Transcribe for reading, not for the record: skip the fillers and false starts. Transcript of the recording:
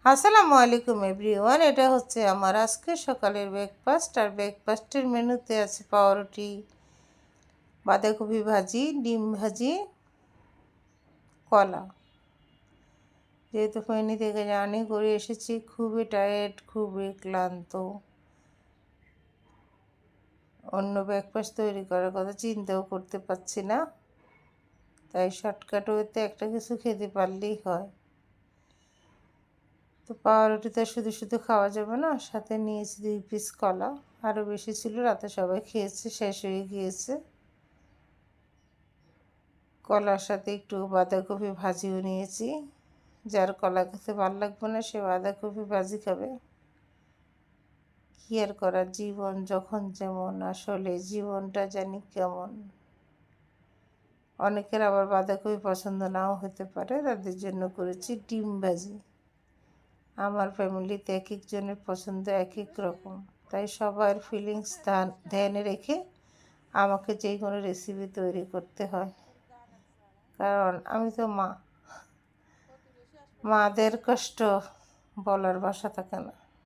আসসালামু আলাইকুম এভরিওয়ান। এটা হচ্ছে আমার আজকে সকালের ব্রেকফাস্ট। আর ব্রেকফাস্টের মেনুতে আছে পাউরুটি, বাঁধাকপি ভাজি, ডিম ভাজি, কলা। যেহেতু ফেনী থেকে জার্নি করে এসেছি, খুবই টায়ার্ড, খুবই ক্লান্ত, অন্য ব্রেকফাস্ট তৈরি করার কথা চিন্তাও করতে পারছি না, তাই শর্টকাট ওয়েতে একটা কিছু খেতে পারলেই হয়। তো পাউরুটিতে শুধু শুধু খাওয়া যাবে না, সাথে নিয়েছি 2 পিস কলা। আরও বেশি ছিল, রাতে সবাই খেয়েছে, শেষ হয়ে গিয়েছে। কলার সাথে একটু বাঁধাকপি ভাজিও নিয়েছি। যার কলা খেতে ভালো লাগবে না সে বাঁধাকপি ভাজি খাবে। কী আর করার, জীবন যখন যেমন, আসলে জীবনটা জানি কেমন। অনেকের আবার বাঁধাকপি পছন্দ নাও হতে পারে, তাদের জন্য করেছি ডিম ভাজি। আমার ফ্যামিলিতে এক একজনের পছন্দ এক এক রকম, তাই সবার ফিলিংস ধ্যানে রেখে আমাকে যে কোনো রেসিপি তৈরি করতে হয়, কারণ আমি তো মা, মাদের কষ্ট বলার ভাষা থাকে না।